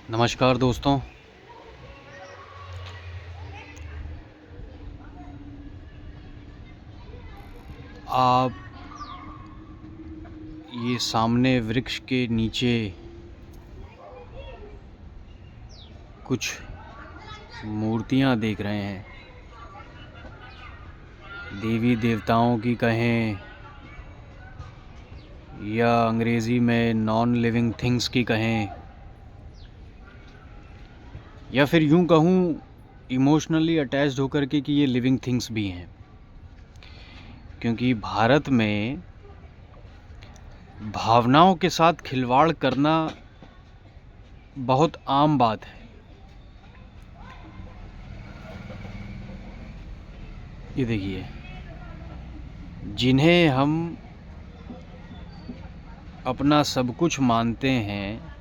नमस्कार दोस्तों। आप ये सामने वृक्ष के नीचे कुछ मूर्तियां देख रहे हैं। देवी देवताओं की कहें या अंग्रेज़ी में नॉन लिविंग थिंग्स की कहें, या फिर यूं कहूं इमोशनली अटैच्ड होकर के कि ये लिविंग थिंग्स भी हैं। क्योंकि भारत में भावनाओं के साथ खिलवाड़ करना बहुत आम बात है। ये देखिए, जिन्हें हम अपना सब कुछ मानते हैं,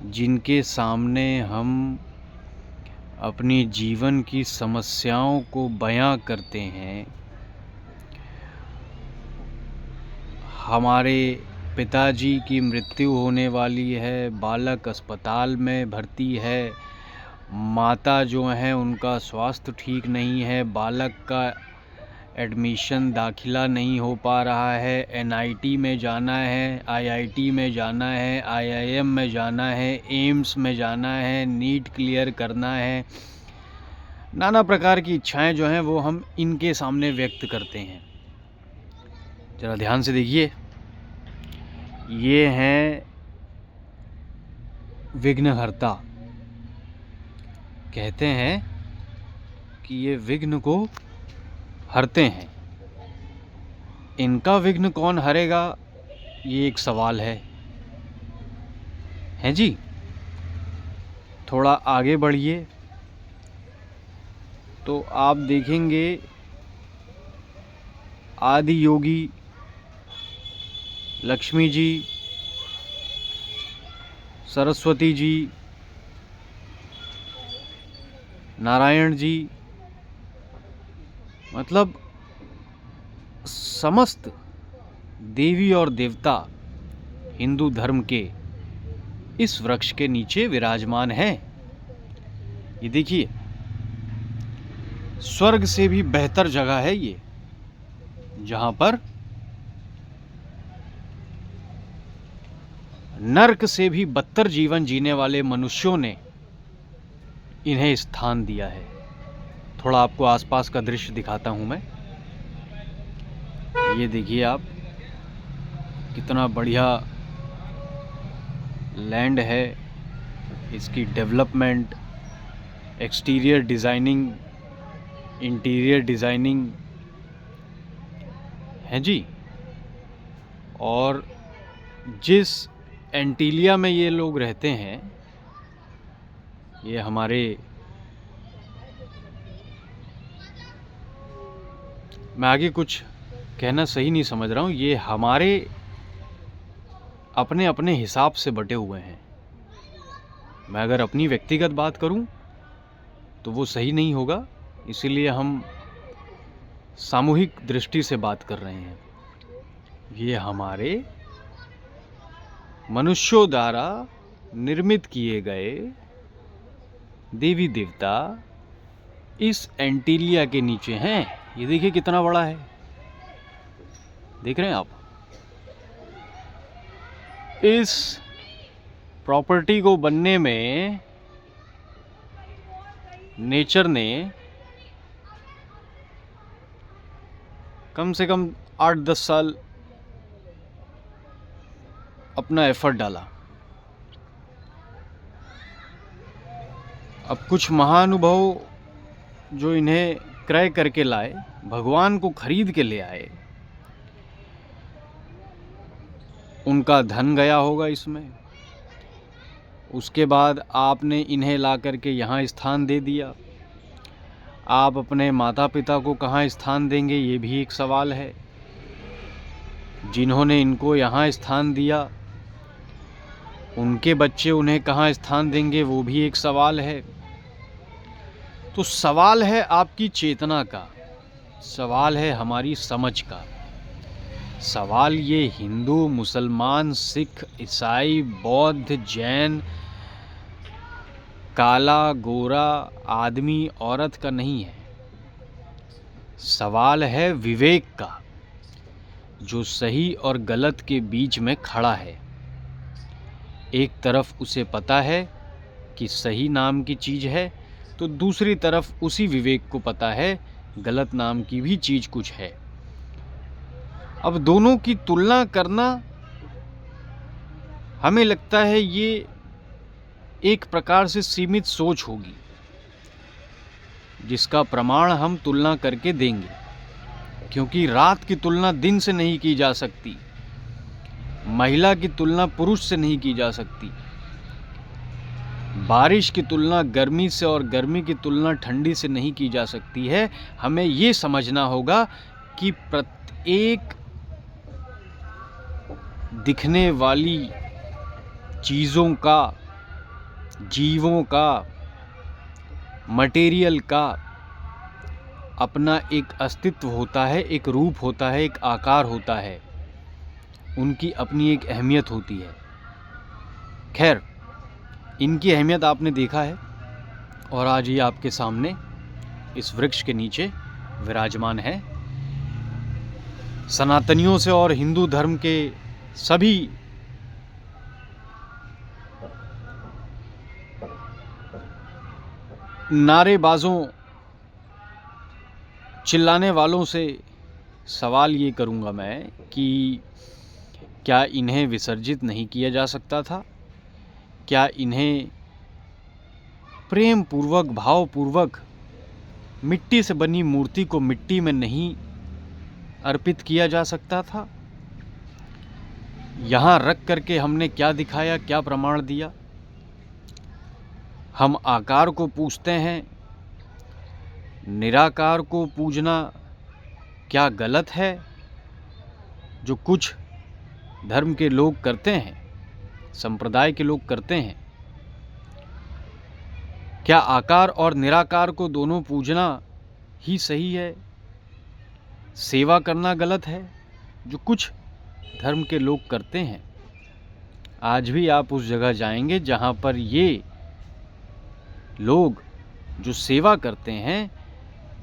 जिनके सामने हम अपनी जीवन की समस्याओं को बयां करते हैं, हमारे पिताजी की मृत्यु होने वाली है, बालक अस्पताल में भर्ती है, माता जो हैं उनका स्वास्थ्य ठीक नहीं है, बालक का एडमिशन दाखिला नहीं हो पा रहा है, एनआईटी में जाना है, आईआईटी में जाना है, आईआईएम में जाना है, एम्स में जाना है, नीट क्लियर करना है, नाना प्रकार की इच्छाएं जो हैं वो हम इनके सामने व्यक्त करते हैं। ज़रा ध्यान से देखिए, ये हैं विघ्नहर्ता। कहते हैं कि ये विघ्न को हरते हैं। इनका विघ्न कौन हरेगा, ये एक सवाल है जी। थोड़ा आगे बढ़िए तो आप देखेंगे आदि योगी लक्ष्मी जी, सरस्वती जी, नारायण जी, मतलब समस्त देवी और देवता हिंदू धर्म के इस वृक्ष के नीचे विराजमान हैं। ये देखिए, स्वर्ग से भी बेहतर जगह है ये, जहां पर नर्क से भी बदतर जीवन जीने वाले मनुष्यों ने इन्हें स्थान दिया है। थोड़ा आपको आसपास का दृश्य दिखाता हूं मैं। ये देखिए आप, कितना बढ़िया लैंड है, इसकी development, exterior designing, interior designing है जी। और जिस एंटीलिया में ये लोग रहते हैं, ये हमारे, मैं आगे कुछ कहना सही नहीं समझ रहा हूँ, ये हमारे अपने अपने हिसाब से बटे हुए हैं। मैं अगर अपनी व्यक्तिगत बात करूं तो वो सही नहीं होगा, इसीलिए हम सामूहिक दृष्टि से बात कर रहे हैं। ये हमारे मनुष्यों द्वारा निर्मित किए गए देवी देवता इस एंटीलिया के नीचे हैं। ये देखिए कितना बड़ा है, देख रहे हैं आप। इस प्रॉपर्टी को बनने में नेचर ने कम से कम 8-10 साल अपना एफर्ट डाला। अब कुछ महानुभाव जो इन्हें क्रय करके लाए, भगवान को खरीद के ले आए, उनका धन गया होगा इसमें। उसके बाद आपने इन्हें ला करके यहाँ स्थान दे दिया। आप अपने माता पिता को कहाँ स्थान देंगे, ये भी एक सवाल है। जिन्होंने इनको यहाँ स्थान दिया, उनके बच्चे उन्हें कहाँ स्थान देंगे, वो भी एक सवाल है। तो सवाल है आपकी चेतना का, सवाल है हमारी समझ का। सवाल ये हिंदू, मुसलमान, सिख, ईसाई, बौद्ध, जैन, काला गोरा आदमी औरत का नहीं है, सवाल है विवेक का, जो सही और गलत के बीच में खड़ा है। एक तरफ उसे पता है कि सही नाम की चीज़ है, तो दूसरी तरफ उसी विवेक को पता है गलत नाम की भी चीज़ कुछ है। अब दोनों की तुलना करना हमें लगता है ये एक प्रकार से सीमित सोच होगी, जिसका प्रमाण हम तुलना करके देंगे, क्योंकि रात की तुलना दिन से नहीं की जा सकती, महिला की तुलना पुरुष से नहीं की जा सकती, बारिश की तुलना गर्मी से और गर्मी की तुलना ठंडी से नहीं की जा सकती है। हमें ये समझना होगा कि प्रत्येक दिखने वाली चीज़ों का, जीवों का, मटेरियल का अपना एक अस्तित्व होता है, एक रूप होता है, एक आकार होता है, उनकी अपनी एक अहमियत होती है। खैर, इनकी अहमियत आपने देखा है और आज ये आपके सामने इस वृक्ष के नीचे विराजमान है। सनातनियों से और हिंदू धर्म के सभी नारेबाजों, चिल्लाने वालों से सवाल ये करूँगा मैं कि क्या इन्हें विसर्जित नहीं किया जा सकता था? क्या इन्हें प्रेम पूर्वक, भाव पूर्वक मिट्टी से बनी मूर्ति को मिट्टी में नहीं अर्पित किया जा सकता था? यहाँ रख करके हमने क्या दिखाया, क्या प्रमाण दिया? हम आकार को पूजते हैं, निराकार को पूजना क्या गलत है? जो कुछ धर्म के लोग करते हैं, संप्रदाय के लोग करते हैं, क्या आकार और निराकार को दोनों पूजना ही सही है? सेवा करना गलत है, जो कुछ धर्म के लोग करते हैं? आज भी आप उस जगह जाएंगे जहाँ पर ये लोग जो सेवा करते हैं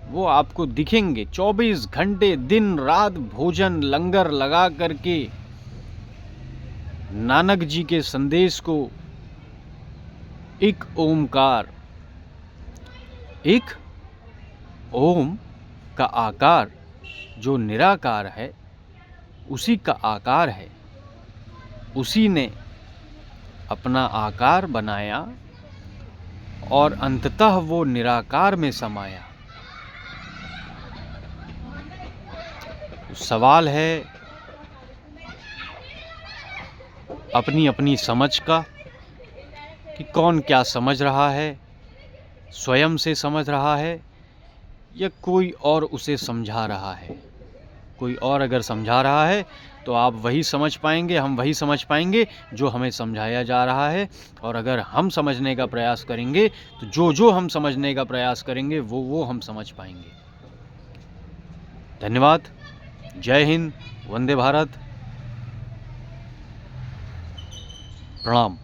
वो आपको दिखेंगे। 24 घंटे दिन रात भोजन लंगर लगा करके नानक जी के संदेश को एक ओमकार, एक ओम का आकार जो निराकार है, उसी का आकार है, उसी ने अपना आकार बनाया और अंततः वो निराकार में समाया। सवाल है अपनी अपनी समझ का कि कौन क्या समझ रहा है, स्वयं से समझ रहा है या कोई और उसे समझा रहा है। कोई और अगर समझा रहा है तो आप वही समझ पाएंगे, हम वही समझ पाएंगे जो हमें समझाया जा रहा है। और अगर हम समझने का प्रयास करेंगे तो जो हम समझने का प्रयास करेंगे वो हम समझ पाएंगे। धन्यवाद। जय हिंद, वंदे भारत, प्रणाम।